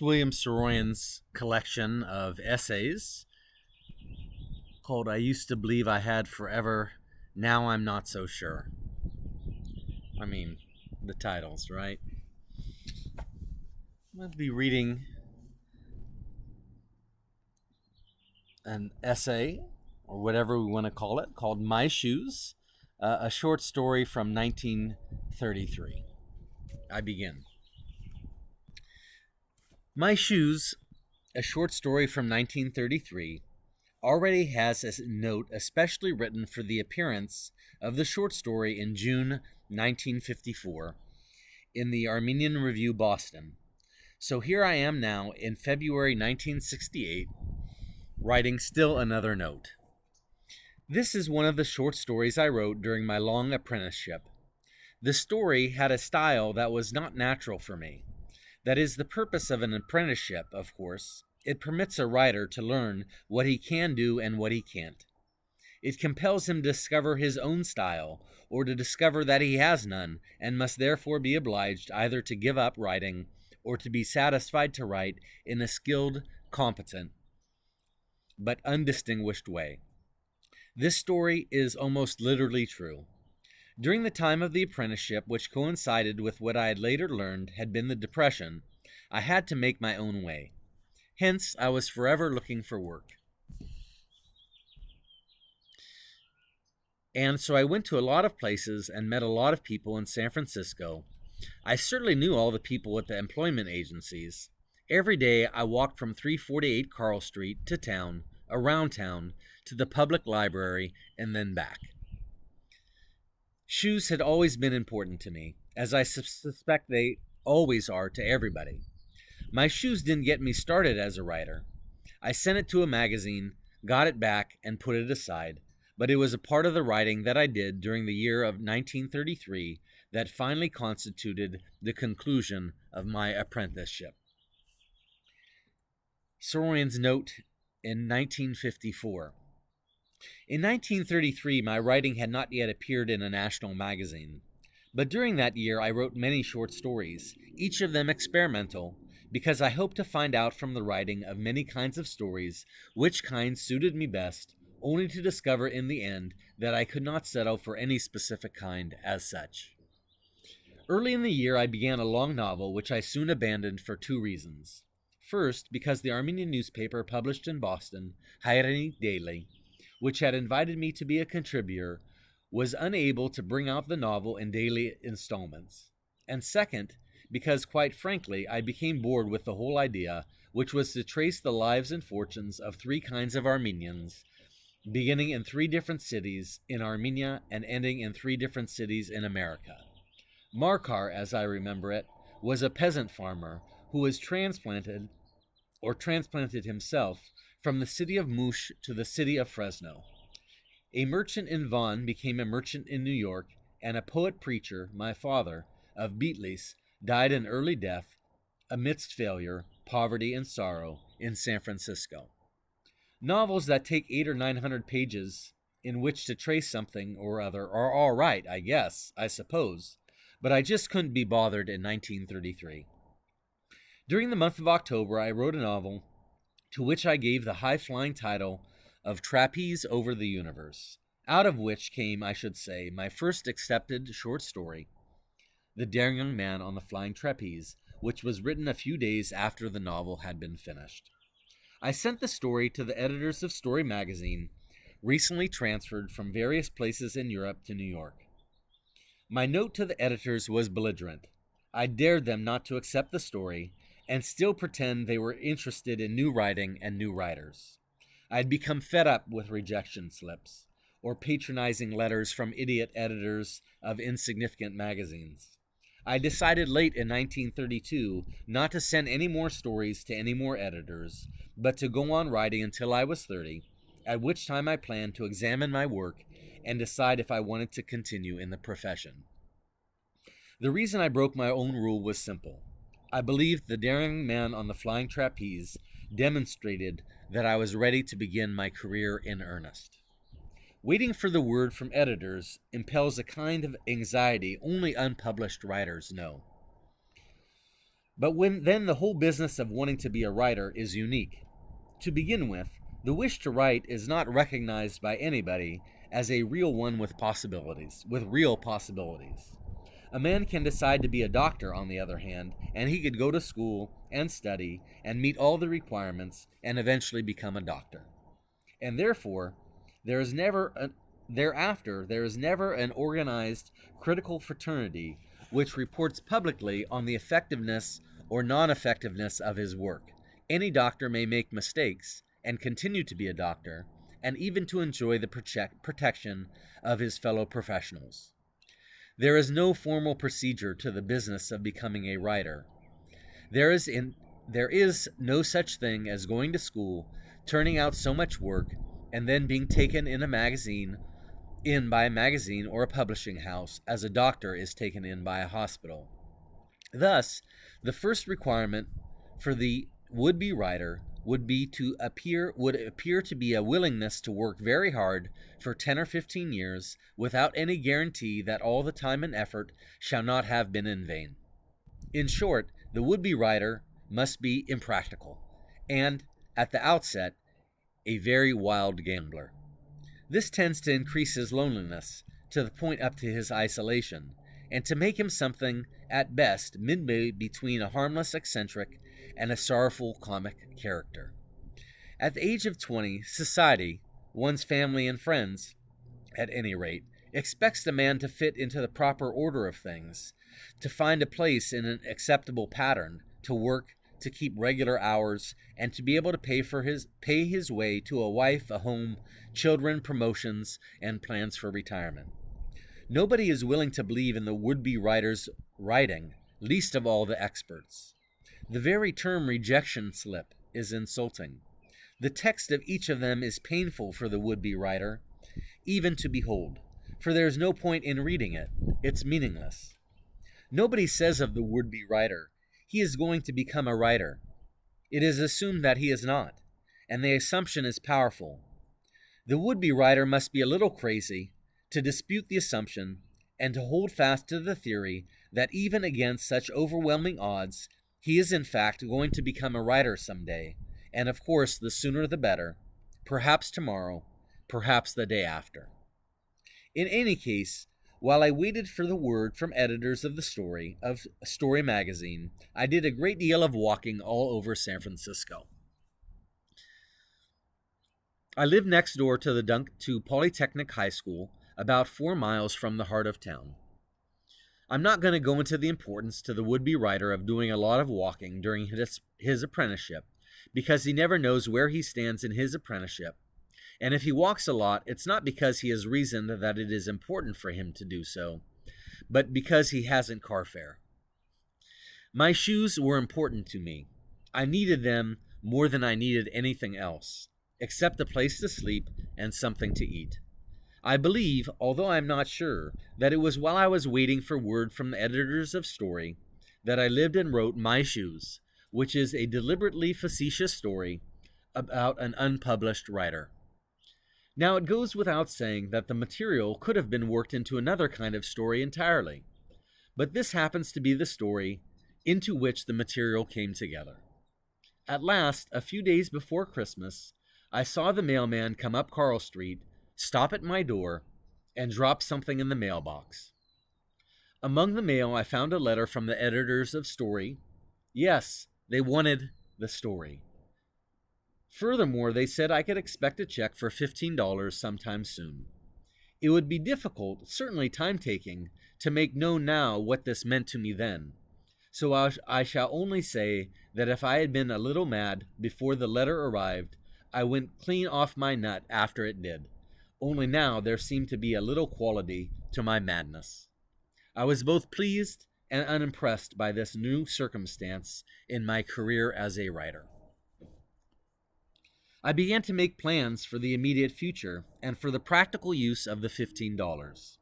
It's William Saroyan's collection of essays called I Used to Believe I Had Forever, Now I'm Not So Sure. I mean, the titles, right? I'm going to be reading an essay, or whatever we want to call it, called My Shoes, a short story from 1933. I begin. My Shoes, a short story from 1933, already has a note especially written for the appearance of the short story in June 1954 in the Armenian Review, Boston. So here I am now in February 1968, writing still another note. This is one of the short stories I wrote during my long apprenticeship. The story had a style that was not natural for me. That is the purpose of an apprenticeship, of course. It permits a writer to learn what he can do and what he can't. It compels him to discover his own style, or to discover that he has none, and must therefore be obliged either to give up writing or to be satisfied to write in a skilled, competent, but undistinguished way. This story is almost literally true. During the time of the apprenticeship, which coincided with what I had later learned had been the Depression, I had to make my own way. Hence, I was forever looking for work. And so I went to a lot of places and met a lot of people in San Francisco. I certainly knew all the people at the employment agencies. Every day I walked from 348 Carl Street to town, around town, to the public library, and then back. Shoes had always been important to me, as I suspect they always are to everybody. My shoes didn't get me started as a writer. I sent it to a magazine, got it back, and put it aside, but it was a part of the writing that I did during the year of 1933 that finally constituted the conclusion of my apprenticeship. Saroyan's note in 1954. In 1933, my writing had not yet appeared in a national magazine. But during that year, I wrote many short stories, each of them experimental, because I hoped to find out from the writing of many kinds of stories which kind suited me best, only to discover in the end that I could not settle for any specific kind as such. Early in the year, I began a long novel which I soon abandoned for two reasons. First, because the Armenian newspaper published in Boston, Hayrenik Daily, which had invited me to be a contributor, was unable to bring out the novel in daily installments. And second, because quite frankly, I became bored with the whole idea, which was to trace the lives and fortunes of three kinds of Armenians, beginning in three different cities in Armenia and ending in three different cities in America. Markar, as I remember it, was a peasant farmer who was transplanted himself from the city of Mush to the city of Fresno. A merchant in Vaughan became a merchant in New York, and a poet-preacher, my father, of Beatlis, died an early death amidst failure, poverty, and sorrow in San Francisco. Novels that take 800 or 900 pages in which to trace something or other are all right, I suppose, but I just couldn't be bothered in 1933. During the month of October, I wrote a novel to which I gave the high-flying title of Trapeze Over the Universe, out of which came, I should say, my first accepted short story, The Daring Young Man on the Flying Trapeze, which was written a few days after the novel had been finished. I sent the story to the editors of Story magazine, recently transferred from various places in Europe to New York. My note to the editors was belligerent. I dared them not to accept the story, and still pretend they were interested in new writing and new writers. I had become fed up with rejection slips, or patronizing letters from idiot editors of insignificant magazines. I decided late in 1932 not to send any more stories to any more editors, but to go on writing until I was 30, at which time I planned to examine my work and decide if I wanted to continue in the profession. The reason I broke my own rule was simple. I believed The Daring Man on the Flying Trapeze demonstrated that I was ready to begin my career in earnest. Waiting for the word from editors impels a kind of anxiety only unpublished writers know. But then the whole business of wanting to be a writer is unique. To begin with, the wish to write is not recognized by anybody as a real one with real possibilities. A man can decide to be a doctor, on the other hand, and he could go to school and study and meet all the requirements and eventually become a doctor. And therefore, there is never an organized critical fraternity which reports publicly on the effectiveness or non-effectiveness of his work. Any doctor may make mistakes and continue to be a doctor, and even to enjoy the protection of his fellow professionals. There is no formal procedure to the business of becoming a writer. There is no such thing as going to school, turning out so much work, and then being taken by a magazine or a publishing house as a doctor is taken in by a hospital. Thus, the first requirement for the would-be writer would appear to be a willingness to work very hard for 10 or 15 years without any guarantee that all the time and effort shall not have been in vain. In short, the would-be writer must be impractical and, at the outset, a very wild gambler. This tends to increase his loneliness to the point up to his isolation, and to make him something, at best, midway between a harmless eccentric and a sorrowful comic character. At the age of 20, society, one's family and friends, at any rate, expects the man to fit into the proper order of things, to find a place in an acceptable pattern, to work, to keep regular hours, and to be able to pay his way to a wife, a home, children, promotions, and plans for retirement. Nobody is willing to believe in the would-be writer's writing, least of all the experts. The very term rejection slip is insulting. The text of each of them is painful for the would-be writer, even to behold, for there is no point in reading it. It's meaningless. Nobody says of the would-be writer, he is going to become a writer. It is assumed that he is not, and the assumption is powerful. The would-be writer must be a little crazy to dispute the assumption and to hold fast to the theory that even against such overwhelming odds, he is in fact going to become a writer someday, and of course the sooner the better, perhaps tomorrow, perhaps the day after. In any case, while I waited for the word from editors of Story magazine, I did a great deal of walking all over San Francisco. I lived next door to Polytechnic High School, about 4 miles from the heart of town. I'm not going to go into the importance to the would-be writer of doing a lot of walking during his apprenticeship, because he never knows where he stands in his apprenticeship. And if he walks a lot, it's not because he has reasoned that it is important for him to do so, but because he hasn't car fare. My shoes were important to me. I needed them more than I needed anything else, except a place to sleep and something to eat. I believe, although I am not sure, that it was while I was waiting for word from the editors of Story that I lived and wrote My Shoes, which is a deliberately facetious story about an unpublished writer. Now, it goes without saying that the material could have been worked into another kind of story entirely, but this happens to be the story into which the material came together. At last, a few days before Christmas, I saw the mailman come up Carl Street, stop at my door, and drop something in the mailbox. Among the mail, I found a letter from the editors of Story. Yes, they wanted the story. Furthermore, they said I could expect a check for $15 sometime soon. It would be difficult, certainly time-taking, to make known now what this meant to me then. So I shall only say that if I had been a little mad before the letter arrived, I went clean off my nut after it did. Only now there seemed to be a little quality to my madness. I was both pleased and unimpressed by this new circumstance in my career as a writer. I began to make plans for the immediate future and for the practical use of the $15.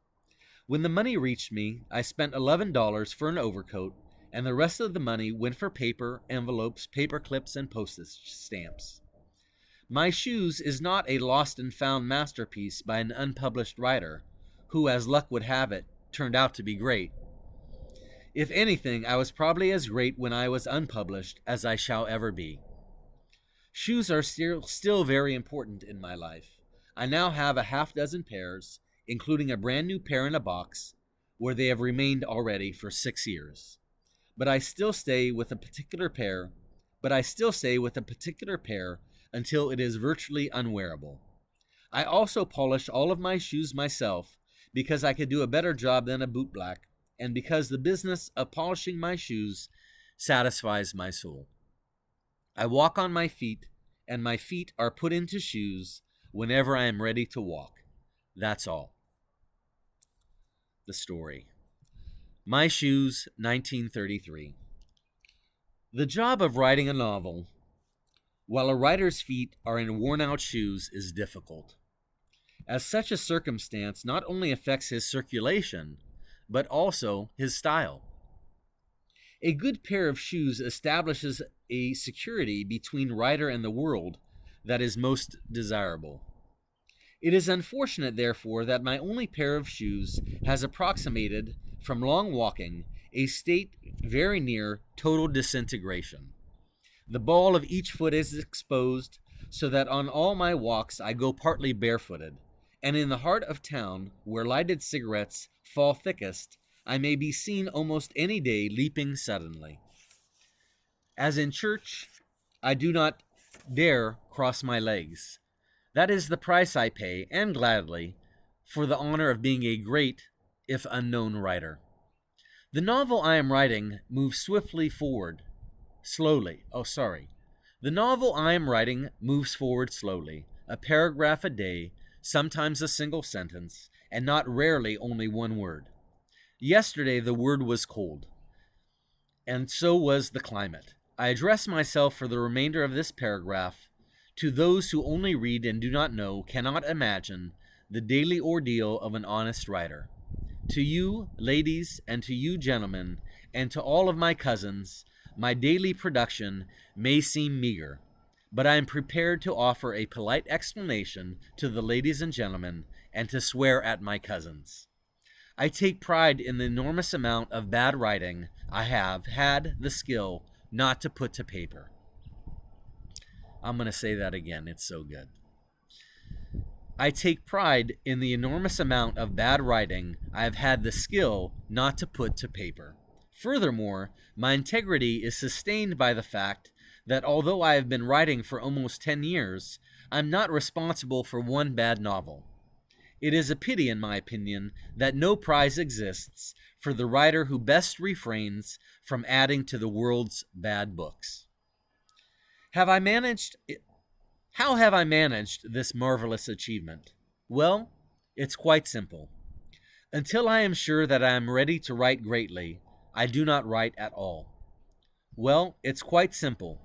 When the money reached me, I spent $11 for an overcoat, and the rest of the money went for paper, envelopes, paper clips, and postage stamps. My Shoes is not a lost and found masterpiece by an unpublished writer, who, as luck would have it, turned out to be great. If anything, I was probably as great when I was unpublished as I shall ever be. Shoes are still very important in my life. I now have a half dozen pairs, including a brand new pair in a box, where they have remained already for 6 years. But I still stay with a particular pair until it is virtually unwearable. I also polish all of my shoes myself because I could do a better job than a bootblack, and because the business of polishing my shoes satisfies my soul. I walk on my feet, and my feet are put into shoes whenever I am ready to walk. That's all. The story. My Shoes, 1933. The job of writing a novel while a writer's feet are in worn-out shoes is difficult, as such a circumstance not only affects his circulation, but also his style. A good pair of shoes establishes a security between writer and the world that is most desirable. It is unfortunate, therefore, that my only pair of shoes has approximated, from long walking, a state very near total disintegration. The ball of each foot is exposed, so that on all my walks I go partly barefooted, and in the heart of town, where lighted cigarettes fall thickest, I may be seen almost any day leaping suddenly. As in church, I do not dare cross my legs. That is the price I pay, and gladly, for the honor of being a great, if unknown, writer. The novel I am writing moves slowly. The novel I am writing moves forward slowly, a paragraph a day, sometimes a single sentence, and not rarely only one word. Yesterday the word was cold, and so was the climate. I address myself for the remainder of this paragraph to those who only read and do not know, cannot imagine, the daily ordeal of an honest writer. To you, ladies, and to you, gentlemen, and to all of my cousins, my daily production may seem meager, but I am prepared to offer a polite explanation to the ladies and gentlemen, and to swear at my cousins. I take pride in the enormous amount of bad writing I have had the skill not to put to paper. I'm going to say that again. It's so good. I take pride in the enormous amount of bad writing I have had the skill not to put to paper. Furthermore, my integrity is sustained by the fact that although I have been writing for almost 10 years, I'm not responsible for one bad novel. It is a pity, in my opinion, that no prize exists for the writer who best refrains from adding to the world's bad books. How have I managed this marvelous achievement? Well, it's quite simple. Until I am sure that I am ready to write greatly, I do not write at all. Well, it's quite simple.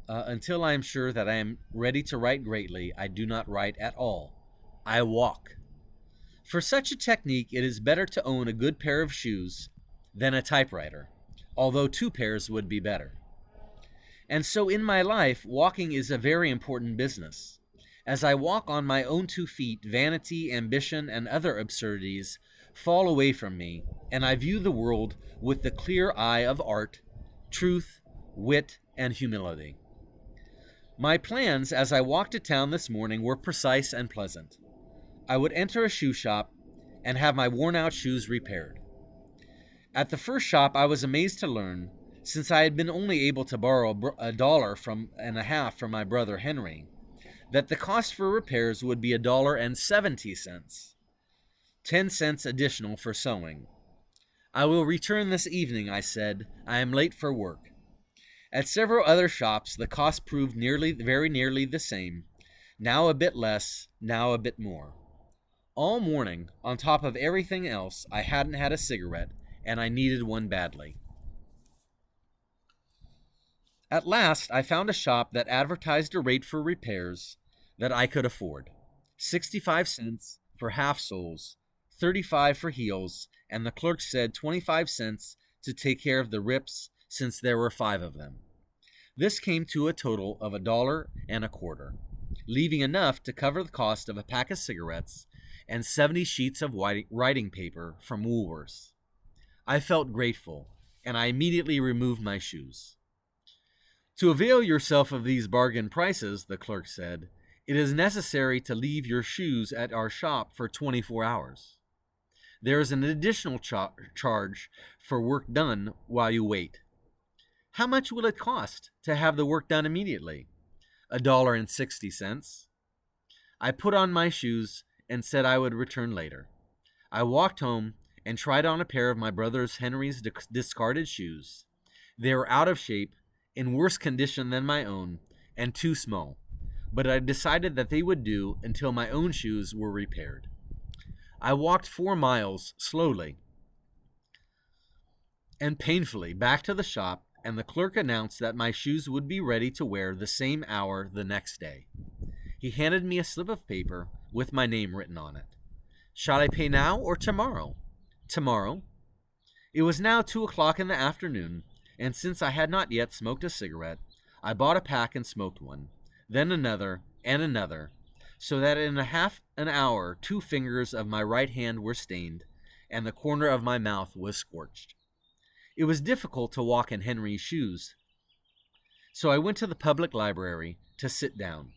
Until I am sure that I am ready to write greatly, I do not write at all. I walk. For such a technique, it is better to own a good pair of shoes than a typewriter, although 2 pairs would be better. And so in my life, walking is a very important business. As I walk on my own 2 feet, vanity, ambition, and other absurdities fall away from me, and I view the world with the clear eye of art, truth, wit, and humility. My plans as I walked to town this morning were precise and pleasant. I would enter a shoe shop and have my worn-out shoes repaired. At the first shop, I was amazed to learn, since I had been only able to borrow $1.50 from my brother Henry, that the cost for repairs would be $1.70, 10 cents additional for sewing. I will return this evening, I said. I am late for work. At several other shops, the cost proved very nearly the same, now a bit less, now a bit more. All morning, on top of everything else, I hadn't had a cigarette, and I needed one badly. At last, I found a shop that advertised a rate for repairs that I could afford. 65 cents for half soles, 35 for heels, and the clerk said 25 cents to take care of the rips, since there were 5 of them. This came to a total of $1.25, leaving enough to cover the cost of a pack of cigarettes and 70 sheets of writing paper from Woolworth's. I felt grateful, and I immediately removed my shoes. To avail yourself of these bargain prices, the clerk said, it is necessary to leave your shoes at our shop for 24 hours. There is an additional charge for work done while you wait. How much will it cost to have the work done immediately? $1.60. I put on my shoes and said I would return later. I walked home and tried on a pair of my brother Henry's discarded shoes. They were out of shape, in worse condition than my own, and too small, but I decided that they would do until my own shoes were repaired. I walked 4 miles slowly and painfully back to the shop, and the clerk announced that my shoes would be ready to wear the same hour the next day. He handed me a slip of paper with my name written on it. Shall I pay now or tomorrow? Tomorrow. It was now 2 o'clock in the afternoon, and since I had not yet smoked a cigarette, I bought a pack and smoked one, then another and another, so that in a half an hour 2 fingers of my right hand were stained, and the corner of my mouth was scorched. It was difficult to walk in Henry's shoes, so I went to the public library to sit down.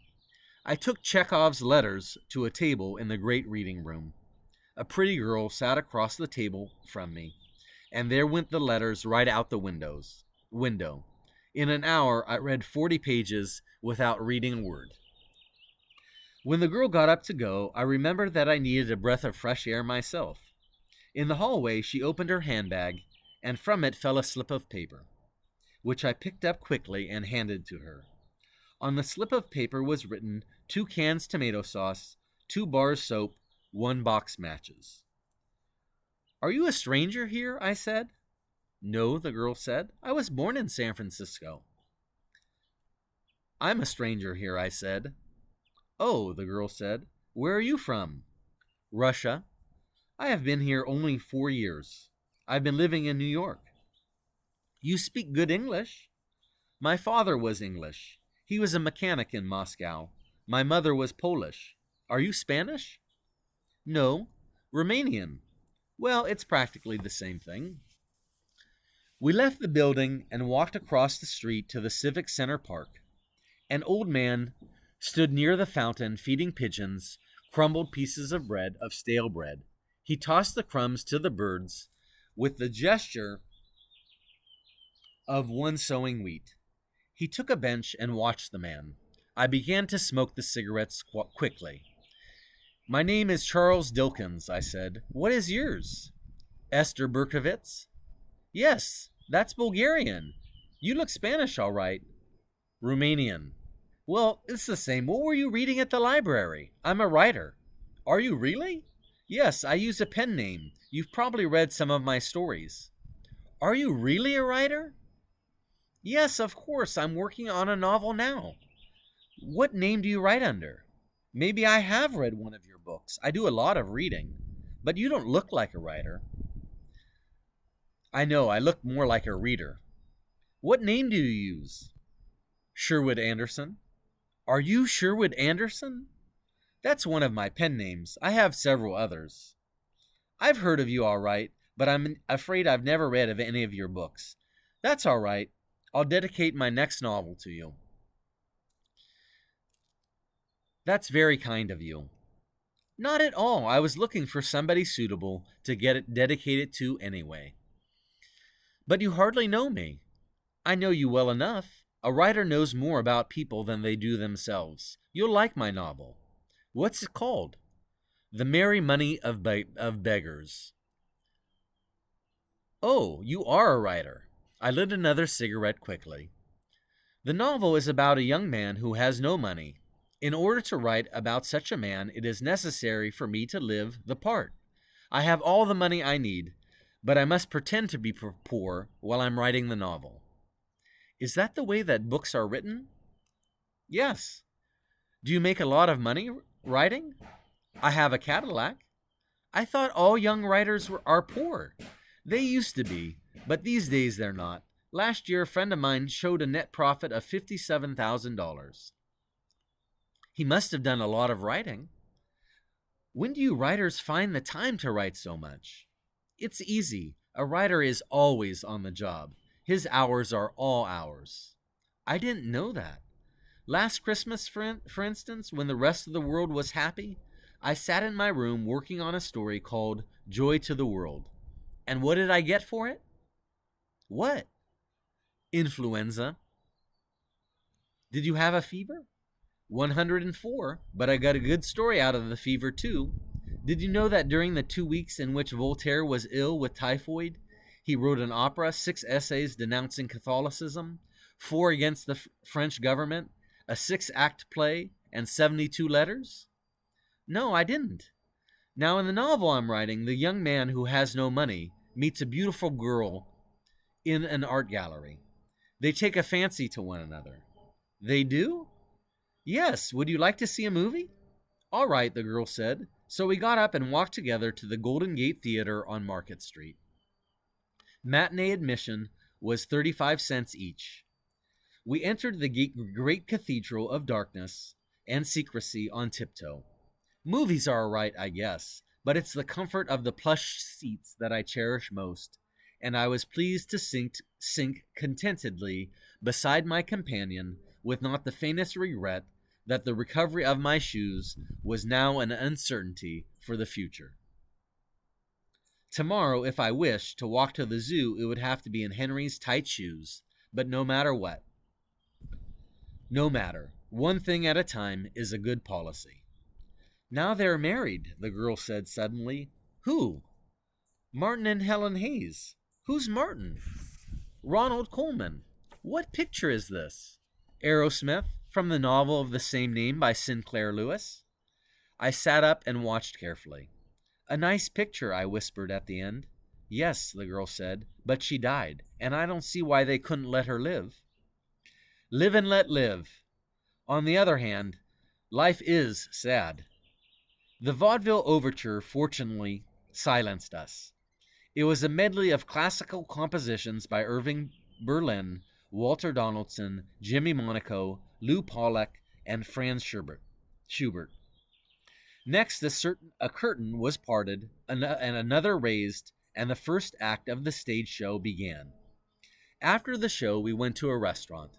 I took Chekhov's letters to a table in the great reading room. A pretty girl sat across the table from me, and there went the letters right out the window. In an hour, I read 40 pages without reading a word. When the girl got up to go, I remembered that I needed a breath of fresh air myself. In the hallway, she opened her handbag, and from it fell a slip of paper, which I picked up quickly and handed to her. On the slip of paper was written 2 cans tomato sauce, 2 bars soap, 1 box matches. Are you a stranger here? I said. No, the girl said. I was born in San Francisco. I'm a stranger here, I said. Oh, the girl said. Where are you from? Russia. I have been here only 4 years. I've been living in New York. You speak good English. My father was English. He was a mechanic in Moscow. My mother was Polish. Are you Spanish? No, Romanian. Well, it's practically the same thing. We left the building and walked across the street to the Civic Center Park. An old man stood near the fountain feeding pigeons crumbled pieces of stale bread. He tossed the crumbs to the birds with the gesture of one sowing wheat. He took a bench and watched the man. I began to smoke the cigarettes quickly. My name is Charles Dilkins, I said. What is yours? Esther Berkovitz? Yes, that's Bulgarian. You look Spanish, all right. Romanian. Well, it's the same. What were you reading at the library? I'm a writer. Are you really? Yes, I use a pen name. You've probably read some of my stories. Are you really a writer? Yes, of course. I'm working on a novel now. What name do you write under? Maybe I have read one of your books. I do a lot of reading, but you don't look like a writer. I know, I look more like a reader. What name do you use? Sherwood Anderson. Are you Sherwood Anderson? That's one of my pen names. I have several others. I've heard of you all right, but I'm afraid I've never read of any of your books. That's all right. I'll dedicate my next novel to you. That's very kind of you. Not at all. I was looking for somebody suitable to get it dedicated to anyway. But you hardly know me. I know you well enough. A writer knows more about people than they do themselves. You'll like my novel. What's it called? The Merry Money of Beggars. Oh, you are a writer. I lit another cigarette quickly. The novel is about a young man who has no money. In order to write about such a man, it is necessary for me to live the part. I have all the money I need, but I must pretend to be poor while I'm writing the novel. Is that the way that books are written? Yes. Do you make a lot of money writing? I have a Cadillac. I thought all young writers are poor. They used to be, but these days they're not. Last year, a friend of mine showed a net profit of $57,000. He must have done a lot of writing. When do you writers find the time to write so much? It's easy. A writer is always on the job. His hours are all hours. I didn't know that. Last Christmas, for instance, when the rest of the world was happy, I sat in my room working on a story called Joy to the World. And what did I get for it? What? Influenza. Did you have a fever? 104, but I got a good story out of the fever too. Did you know that during the 2 weeks in which Voltaire was ill with typhoid, he wrote an opera, 6 essays denouncing Catholicism, 4 against the French government, a 6-act play, and 72 letters? No, I didn't. Now, in the novel I'm writing, the young man who has no money meets a beautiful girl in an art gallery. They take a fancy to one another. They do? Yes, would you like to see a movie? All right, the girl said. So we got up and walked together to the Golden Gate Theater on Market Street. Matinee admission was 35 cents each. We entered the great cathedral of darkness and secrecy on tiptoe. Movies are all right, I guess, but it's the comfort of the plush seats that I cherish most, and I was pleased to sink contentedly beside my companion with not the faintest regret that the recovery of my shoes was now an uncertainty for the future. Tomorrow, if I wished to walk to the zoo, it would have to be in Henry's tight shoes, but no matter what. No matter. One thing at a time is a good policy. Now they're married, the girl said suddenly. Who? Martin and Helen Hayes. Who's Martin? Ronald Colman. What picture is this? Aerosmith, from the novel of the same name by Sinclair Lewis. I sat up and watched carefully. A nice picture, I whispered at the end. Yes, the girl said, but she died, and I don't see why they couldn't let her live. Live and let live. On the other hand, life is sad. The vaudeville overture, fortunately, silenced us. It was a medley of classical compositions by Irving Berlin, Walter Donaldson, Jimmy Monaco, Lou Pollack, and Franz Schubert. Next, a curtain was parted, and another raised, and the first act of the stage show began. After the show, we went to a restaurant.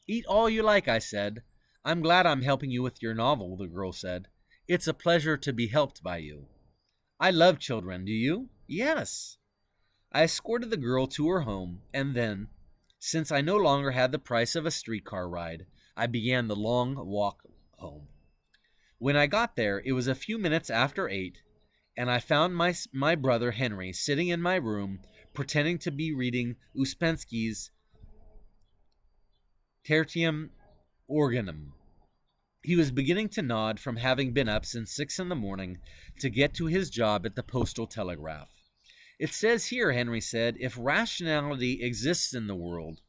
Eat all you like, I said. I'm glad I'm helping you with your novel, the girl said. It's a pleasure to be helped by you. I love children, do you? Yes. I escorted the girl to her home, and then, since I no longer had the price of a streetcar ride, I began the long walk home. When I got there, it was a few minutes after 8, and I found my brother Henry sitting in my room, pretending to be reading Ouspensky's Tertium Organum. He was beginning to nod from having been up since 6 in the morning to get to his job at the postal telegraph. It says here, Henry said, if rationality exists in the world,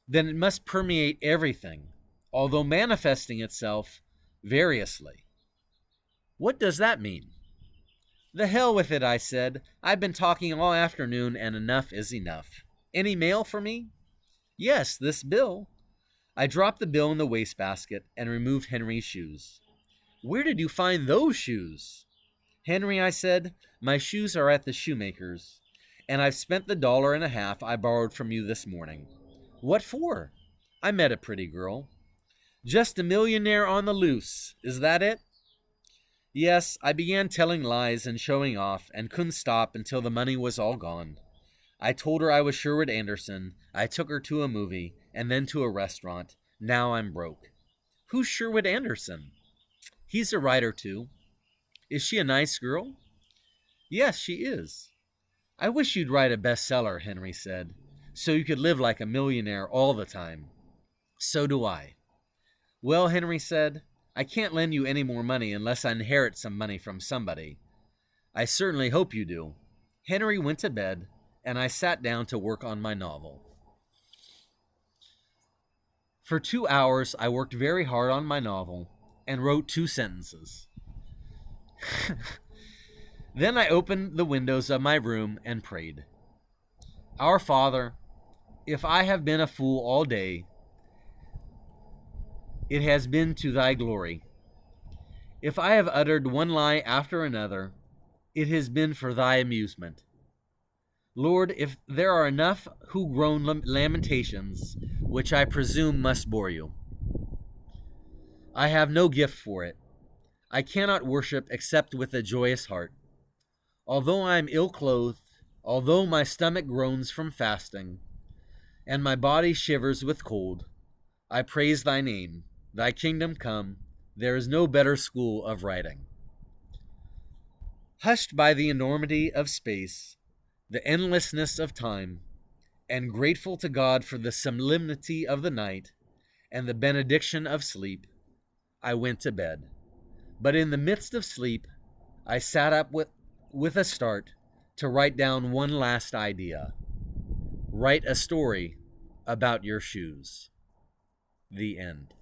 then it must permeate everything, although manifesting itself variously. What does that mean? The hell with it, I said. I've been talking all afternoon, and enough is enough. Any mail for me? Yes, this bill. I dropped the bill in the wastebasket and removed Henry's shoes. Where did you find those shoes? Henry, I said, my shoes are at the shoemaker's, and I've spent the $1.50 I borrowed from you this morning. What for? I met a pretty girl. Just a millionaire on the loose. Is that it? Yes, I began telling lies and showing off and couldn't stop until the money was all gone. I told her I was Sherwood Anderson. I took her to a movie and then to a restaurant. Now I'm broke. Who's Sherwood Anderson? He's a writer too. Is she a nice girl? Yes, she is. I wish you'd write a bestseller, Henry said, so you could live like a millionaire all the time. So do I. Well, Henry said, I can't lend you any more money unless I inherit some money from somebody. I certainly hope you do. Henry went to bed, and I sat down to work on my novel. For 2 hours, I worked very hard on my novel and wrote 2 sentences. Then I opened the windows of my room and prayed. Our Father, if I have been a fool all day, it has been to thy glory. If I have uttered one lie after another, it has been for thy amusement. Lord, if there are enough who groan lamentations, which I presume must bore you, I have no gift for it. I cannot worship except with a joyous heart. Although I am ill-clothed, although my stomach groans from fasting, and my body shivers with cold, I praise thy name. Thy kingdom come. There is no better school of writing. Hushed by the enormity of space, the endlessness of time, and grateful to God for the solemnity of the night and the benediction of sleep, I went to bed. But in the midst of sleep, I sat up with a start to write down one last idea. Write a story about your shoes. The end.